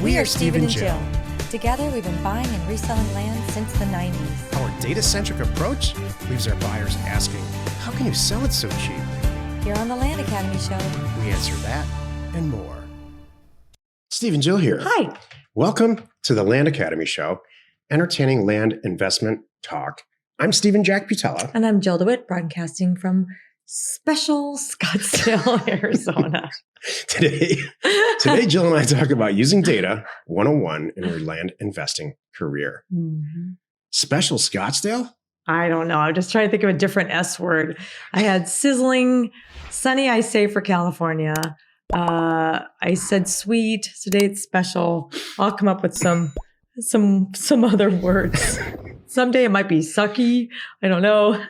We are Steve and Jill. Together, we've been buying and reselling land since the 90s. Our data-centric approach leaves our buyers asking, how can you sell it so cheap? Here on the Land Academy Show. We answer that and more. Steve and Jill here. Hi. Welcome to the Land Academy Show, entertaining land investment talk. I'm Stephen Jack Putella. And I'm Jill DeWitt, broadcasting from special Scottsdale, Arizona. Today, Jill and I talk about using data 101 in your land investing career. Mm-hmm. Special Scottsdale? I don't know. I'm just trying to think of a different S word. I had sizzling, sunny, I say, for California. I said sweet. Today it's special. I'll come up with some other words. Someday it might be sucky. I don't know.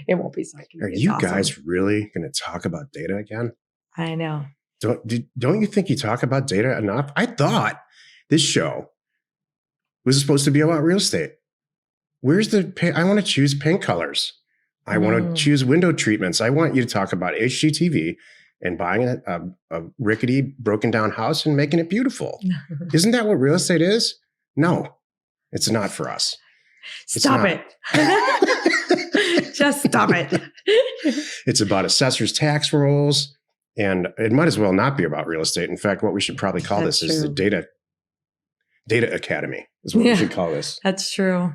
It won't be sucky. Are you guys really going to talk about data again? I know. Don't you think you talk about data enough? I thought this show was supposed to be about real estate. Where's the I want to choose paint colors. I want to choose window treatments. I want you to talk about HGTV and buying a rickety, broken down house and making it beautiful. Isn't that what real estate is? No, it's not for us. Stop it. Just stop it. It's about assessor's tax rolls. And it might as well not be about real estate. In fact, what we should probably call this is the Data Academy is what we should call this. That's true.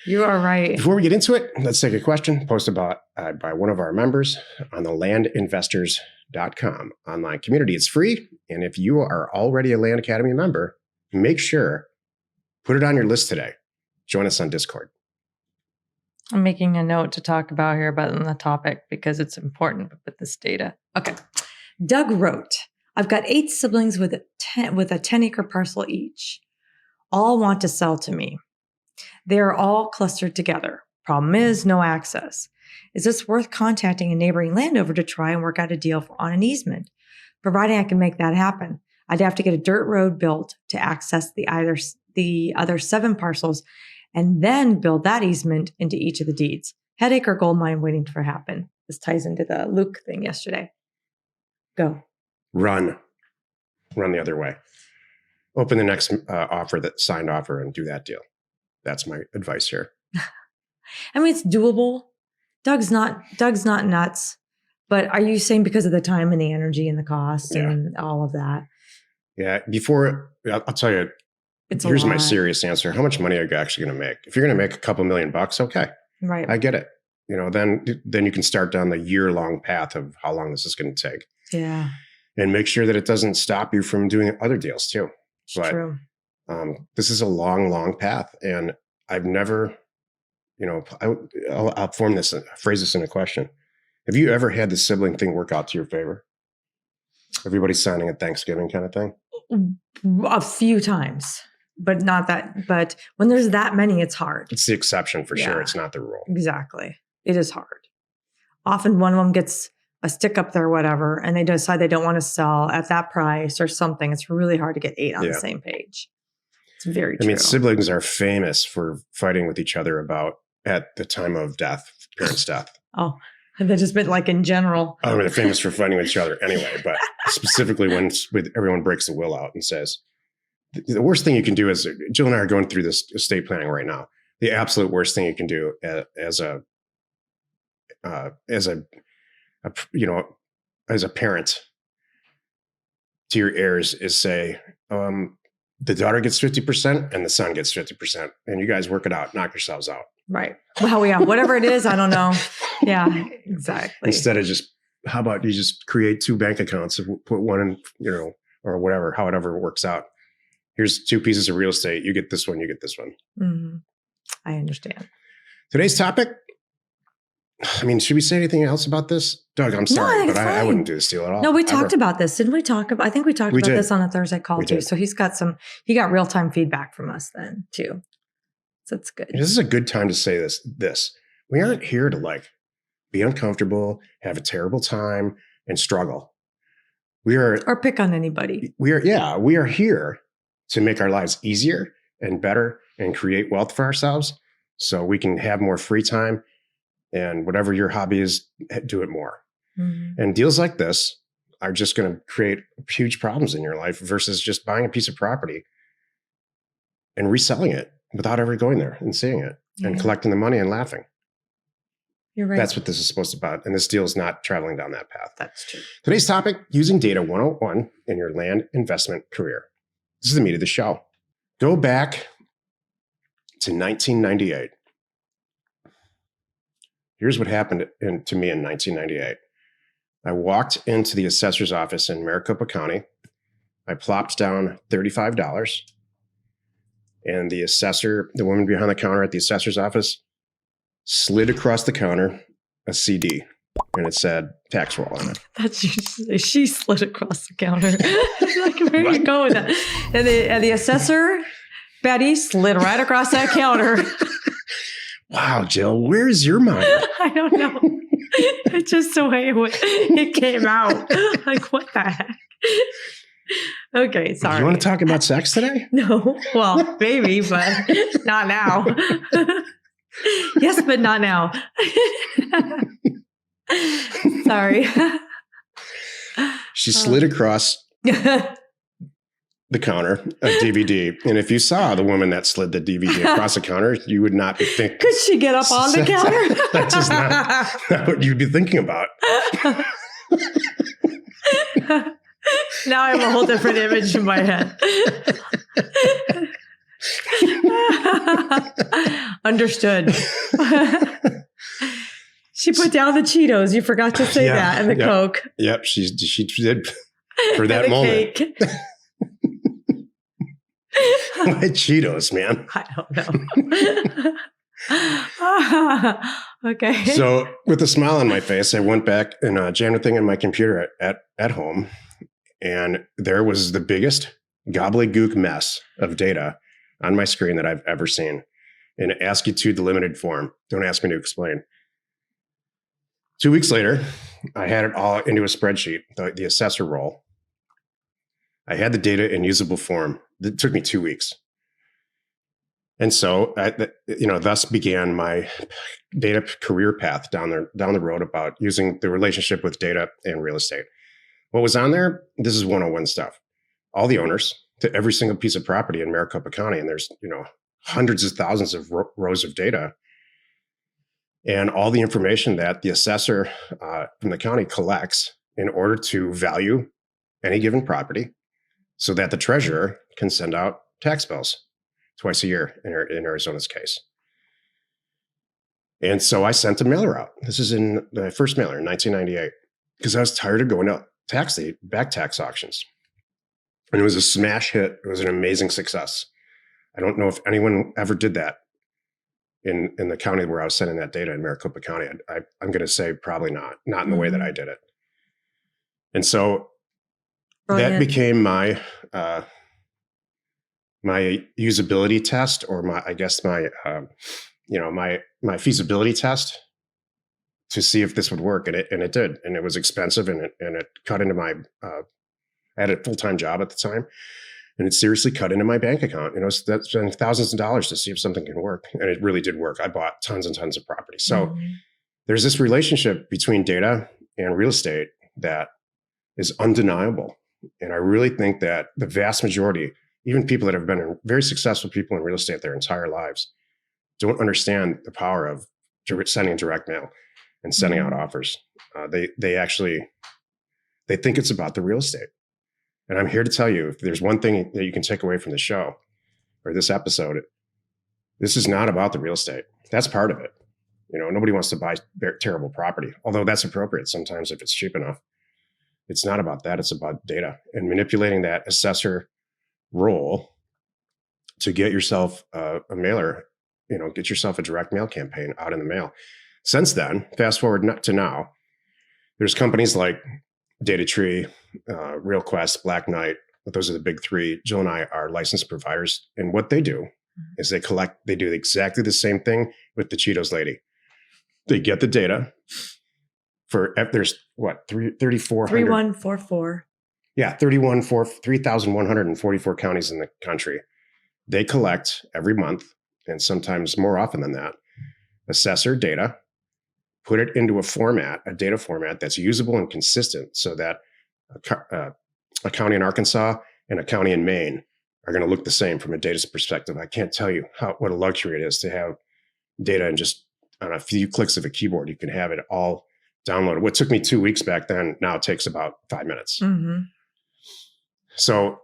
You are right. Before we get into it, let's take a question posted by one of our members on the landinvestors.com online community. It's free. And if you are already a Land Academy member, make sure, put it on your list today. Join us on Discord. I'm making a note to talk about here about the topic because it's important with this data. Okay. Doug wrote, I've got 8 siblings with a 10-acre parcel each. All want to sell to me. They are all clustered together. Problem is, no access. Is this worth contacting a neighboring landowner to try and work out a deal on an easement? Providing I can make that happen, I'd have to get a dirt road built to access the other 7 parcels and then build that easement into each of the deeds. Headache or gold mine waiting for happen. This ties into the Luke thing yesterday. Go. Run the other way. Open the next signed offer and do that deal. That's my advice here. I mean, it's doable. Doug's not nuts, but are you saying because of the time and the energy and the cost and all of that? Yeah. I'll tell you, here's my serious answer. How much money are you actually going to make? If you're going to make a couple $1,000,000, okay. Right. I get it. Then you can start down the year-long path of how long this is going to take. Yeah. And make sure that it doesn't stop you from doing other deals too. It's true. This is a long, long path. And I've never, I'll phrase this in a question. Have you ever had the sibling thing work out to your favor? Everybody signing at Thanksgiving kind of thing? A few times, but not that. But when there's that many, it's hard. It's the exception for sure. It's not the rule. Exactly. It is hard. Often one of them gets a stick up there, whatever, and they decide they don't want to sell at that price or something. It's really hard to get 8 on the same page. It's very true. I mean, siblings are famous for fighting with each other at the time of death, parents' death. Oh, they just meant like in general. I mean, they're famous for fighting with each other anyway, but specifically when everyone breaks the will out and says, the worst thing you can do is, Jill and I are going through this estate planning right now. The absolute worst thing you can do as a parent to your heirs is say, the daughter gets 50% and the son gets 50%, and you guys work it out, knock yourselves out. Right. Well, yeah, whatever it is, I don't know. Yeah, exactly. Instead of how about you just create 2 bank accounts and put one in, or whatever, however it works out. Here's 2 pieces of real estate. You get this one, you get this one. Mm-hmm. I understand. Today's topic. I mean, should we say anything else about this? Doug, I'm sorry, but I wouldn't do this deal at all. No, we talked about this. Didn't we talk about, I think we talked about this on a Thursday call too. So he got real-time feedback from us then too. So it's good. This is a good time to say this. We aren't here to be uncomfortable, have a terrible time, and struggle. Or pick on anybody. We are here to make our lives easier and better and create wealth for ourselves so we can have more free time. And whatever your hobby is, do it more. Mm-hmm. And deals like this are just going to create huge problems in your life versus just buying a piece of property and reselling it without ever going there and seeing it and collecting the money and laughing. You're right. That's what this is supposed to be about. And this deal is not traveling down that path. That's true. Today's topic, using data 101 in your land investment career. This is the meat of the show. Go back to 1998. Here's what happened to me in 1998. I walked into the assessor's office in Maricopa County. I plopped down $35. And the assessor, the woman behind the counter at the assessor's office, slid across the counter a CD. And it said tax roll on it. That's she slid across the counter. Like, where are you going with that? And the assessor, Betty, slid right across that counter. Wow, Jill, where's your mind? I don't know. It's just the way it came out. Like, what the heck? Okay, sorry. You want to talk about sex today? No. Well, maybe, but not now. Yes, but not now. Sorry. She slid across the counter a DVD. And if you saw the woman that slid the DVD across the counter, you would not be thinking. Could she get up on the counter? That's just not what you'd be thinking about. Now I have a whole different image in my head. Understood. She put down the Cheetos. You forgot to say that. And the Coke. Yep, she did for that moment. Cake. Why Cheetos, man? I don't know. Okay. So with a smile on my face, I went back and jammed a thing in my computer at home. And there was the biggest gobbledygook mess of data on my screen that I've ever seen in ASCII to delimited form. Don't ask me to explain. 2 weeks later, I had it all into a spreadsheet, the assessor roll. I had the data in usable form. It took me 2 weeks. And so, thus began my data career path down the road about using the relationship with data and real estate. What was on there? This is 101 stuff. All the owners to every single piece of property in Maricopa County, and there's hundreds of thousands of rows of data, and all the information that the assessor from the county collects in order to value any given property, so that the treasurer can send out tax bills twice a year in Arizona's case. And so I sent a mailer out. This is in the first mailer in 1998, because I was tired of going to back tax auctions. And it was a smash hit. It was an amazing success. I don't know if anyone ever did that in the county where I was sending that data in Maricopa County. I'm going to say probably not in the way that I did it. And so that became my my usability test, or my feasibility test to see if this would work. And it did. And it was expensive, and it cut into my, I had a full-time job at the time, and it seriously cut into my bank account. That's been thousands of dollars to see if something can work. And it really did work. I bought tons and tons of property. So there's this relationship between data and real estate that is undeniable. And I really think that the vast majority, even people that have been very successful people in real estate their entire lives, don't understand the power of sending direct mail and sending out offers. They think it's about the real estate. And I'm here to tell you, if there's one thing that you can take away from the show or this episode, this is not about the real estate. That's part of it. Nobody wants to buy terrible property, although that's appropriate sometimes if it's cheap enough. It's not about that. It's about data and manipulating that assessor role to get yourself a mailer, get yourself a direct mail campaign out in the mail. Since then, fast forward to now, there's companies like DataTree, RealQuest, Black Knight. Those are the big three. Jill and I are licensed providers. And what they do is they do exactly the same thing with the Cheetos lady. They get the data there's 3,400. 3144. Yeah, 3,144 counties in the country. They collect every month, and sometimes more often than that, assessor data, put it into a data format that's usable and consistent, so that a county in Arkansas and a county in Maine are going to look the same from a data perspective. I can't tell you what a luxury it is to have data and just on a few clicks of a keyboard, you can have it all downloaded. What took me 2 weeks back then now takes about 5 minutes. Mm-hmm. So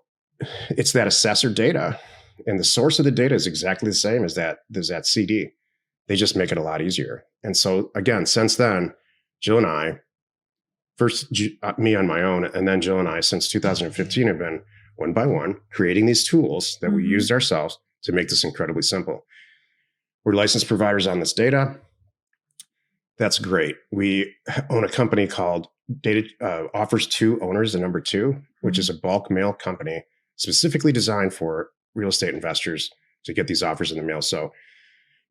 it's that assessor data, and the source of the data is exactly the same as that CD. They just make it a lot easier. And so again, since then, Jill and I, first me on my own, and then Jill and I, since 2015, have been one by one creating these tools that we used ourselves to make this incredibly simple. We're licensed providers on this data. That's great. We own a company called Data Offers 2 Owners, the number 2, which is a bulk mail company specifically designed for real estate investors to get these offers in the mail. So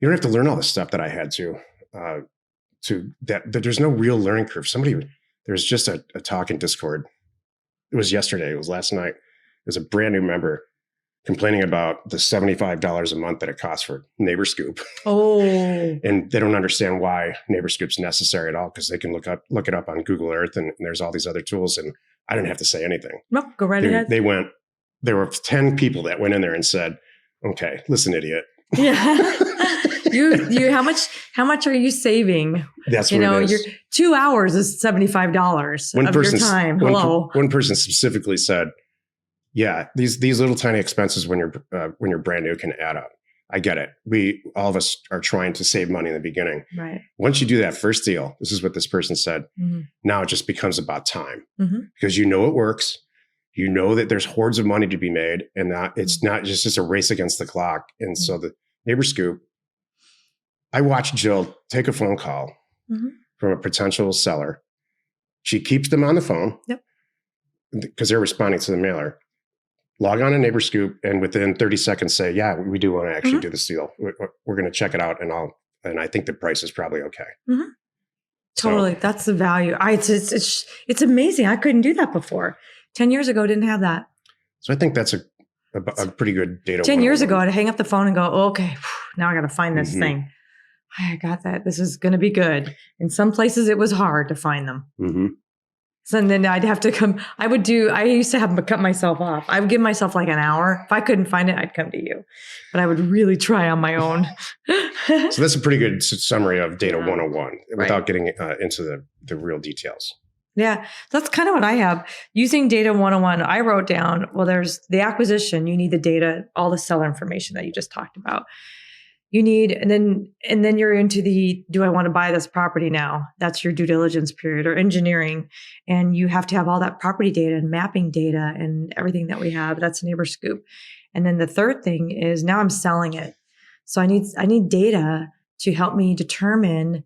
you don't have to learn all the stuff that I had to that there's no real learning curve. There's just a talk in Discord. It was yesterday. It was last night. There's a brand new member complaining about the $75 a month that it costs for NeighborScoop. Oh. And they don't understand why NeighborScoop's necessary at all, because they can look it up on Google Earth, and there's all these other tools, and I didn't have to say anything. No, go right ahead. There were 10 people that went in there and said, okay, listen, idiot. Yeah. you how much are you saving? That's what it is. Your 2 hours is $75 of your time. Hello. One person specifically said, yeah, these little tiny expenses when you're brand new can add up. I get it. All of us are trying to save money in the beginning. Right. Once you do that first deal, this is what this person said. Mm-hmm. Now it just becomes about time, mm-hmm. because you know it works. You know that there's hordes of money to be made, and that it's not just a race against the clock. And so the NeighborScoop, I watched Jill take a phone call from a potential seller. She keeps them on the phone because they're responding to the mailer. Log on to NeighborScoop, and within 30 seconds say, yeah, we do want to actually do this deal. We're going to check it out, and I think the price is probably okay. Mm-hmm. Totally. So, that's the value. It's amazing. I couldn't do that before. 10 years ago, didn't have that. So I think that's a pretty good data. 10 years ago, I'd hang up the phone and go, okay, now I got to find this thing. I got that. This is going to be good. In some places, it was hard to find them. Mm-hmm. So then I'd have to come. I used to have to cut myself off. I would give myself like an hour. If I couldn't find it, I'd come to you. But I would really try on my own. So that's a pretty good summary of Data 101 without getting into the real details. Yeah, that's kind of what I have. Using Data 101, I wrote down, well, there's the acquisition. You need the data, all the seller information that you just talked about. You need, and then you're into do I want to buy this property now? That's your due diligence period, or engineering. And you have to have all that property data and mapping data and everything that we have. That's NeighborScoop. And then the third thing is now I'm selling it. So I need data to help me determine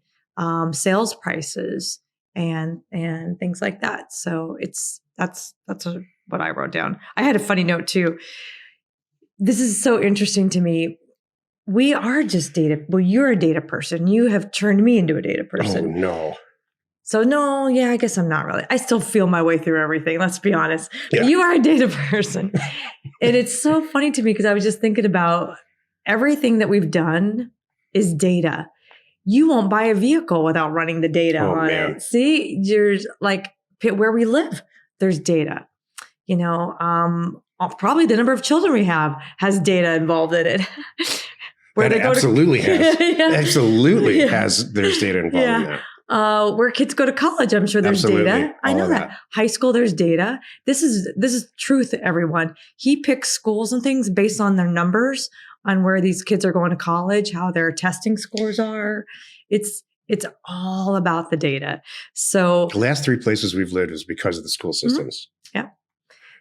sales prices and things like that. So that's what I wrote down. I had a funny note too. This is so interesting to me. We are just data. Well, you're a data person. You have turned me into a data person. Oh, no. So no, yeah, I guess I'm not really. I still feel my way through everything. Let's be honest. Yeah. But you are a data person. And it's so funny to me because I was just thinking about everything that we've done is data. You won't buy a vehicle without running the data on it. See, you're like where we live, there's data. Probably the number of children we have has data involved in it. Where that absolutely has. Absolutely has. There's data involved in that. Where kids go to college, I'm sure there's data. I know that. High school, there's data. This is truth, everyone. He picks schools and things based on their numbers, on where these kids are going to college, how their testing scores are. It's all about the data. So the last 3 places we've lived was because of the school systems. Mm-hmm. Yeah.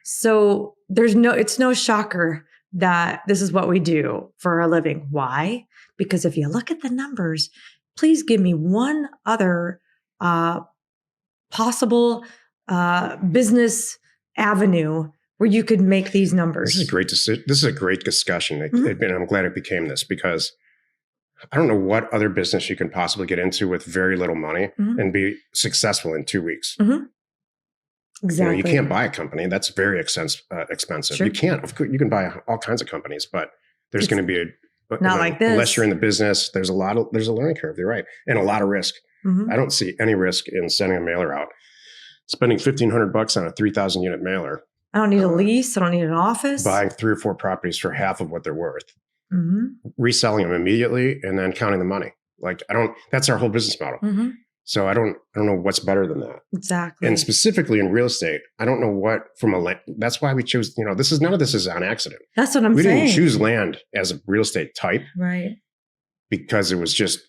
So it's no shocker that this is what we do for a living. Why? Because if you look at the numbers, please give me one other possible business avenue where you could make these numbers. This is a great discussion. And I'm glad it became this, because I don't know what other business you can possibly get into with very little money and be successful in 2 weeks. Mm-hmm. Exactly. You can't buy a company. That's very expensive. Sure. You can't. Of course, you can buy all kinds of companies, but there's going to be like this. Unless you're in the business, there's a learning curve. You're right. And a lot of risk. Mm-hmm. I don't see any risk in sending a mailer out. spending $1,500 on a 3,000 unit mailer, I don't need a lease. I don't need an office. buying 3 or 4 properties for half of what they're worth, Mm-hmm. reselling them immediately, and then counting the money. Like that's our whole business model. Mm-hmm. So I don't know what's better than that. Exactly. And specifically in real estate, I don't know what from a land. That's why we chose, none of this is on accident. That's what I'm We saying. didn't choose land as a real estate type Right. because it was just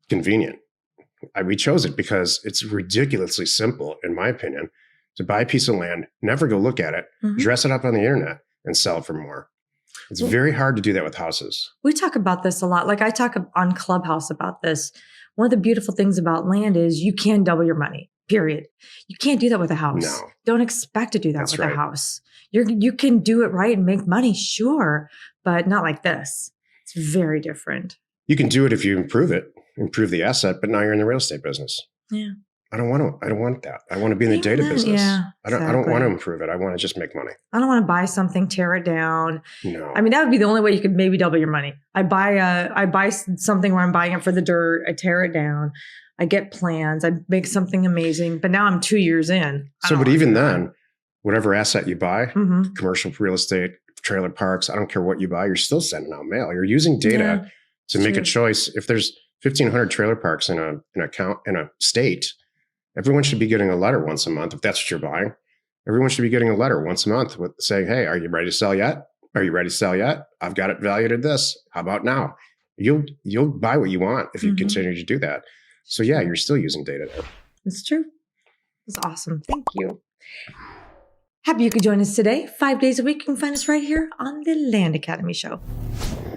convenient. We chose it because it's ridiculously simple, in my opinion, to buy a piece of land, never go look at it, Mhm. dress it up on the internet, and sell it for more. It's very hard to do that with houses. We talk about this a lot. Like I talk on Clubhouse about this. One of the beautiful things about land is you can double your money, period. You can't do that with a house. No. Don't expect to do that That's with right. a house. You can do it right and make money, sure, but not like this. It's very different. You can do it if you improve the asset, but now you're in the real estate business. Yeah. I don't want that. I want to be in the Even data then, business. yeah, I don't exactly. want to improve it. I want to just make money. I don't want to buy something, tear it down. No. I mean, that would be the only way you could maybe double your money. I buy something where I'm buying it for the dirt. I tear it down. I get plans. I make something amazing. But now I'm 2 years in. But even then, whatever asset you buy, Mm-hmm. commercial real estate, trailer parks, I don't care what you buy, you're still sending out mail. You're using data to make a choice. If there's 1,500 trailer parks in a state, everyone should be getting a letter once a month. If that's what you're buying, everyone should be getting a letter once a month with saying, "Hey, are you ready to sell yet? Are you ready to sell yet? I've got it valued at this. How about now?" You'll buy what you want if you Mhm. continue to do that. So yeah, you're still using data there. It's true. It's awesome. Thank you. Happy you could join us today. 5 days a week. You can find us right here on the Land Academy Show.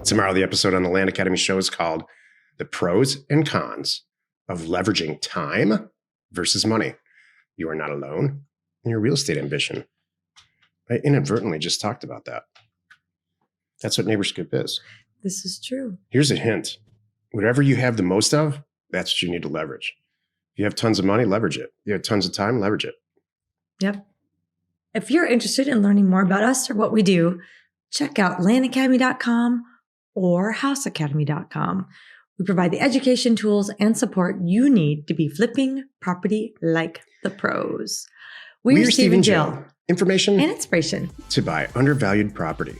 Tomorrow, the episode on the Land Academy Show is called "The Pros and Cons of Leveraging Time versus Money." You are not alone in your real estate ambition. I inadvertently just talked about that. That's what NeighborScoop is. This is true. Here's a hint. Whatever you have the most of, that's what you need to leverage. If you have tons of money, leverage it. You have tons of time, leverage it. Yep. If you're interested in learning more about us or what we do, check out landacademy.com or houseacademy.com. We provide the education tools and support you need to be flipping property like the pros. We're Steve and Jill. Information And inspiration. to buy undervalued property.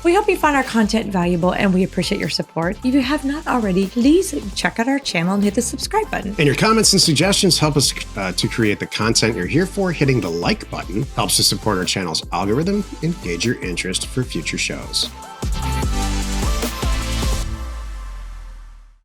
We hope you find our content valuable and we appreciate your support. If you have not already, please check out our channel and hit the subscribe button. And your comments and suggestions help us to create the content you're here for. Hitting the like button helps to support our channel's algorithm and gauge your interest for future shows.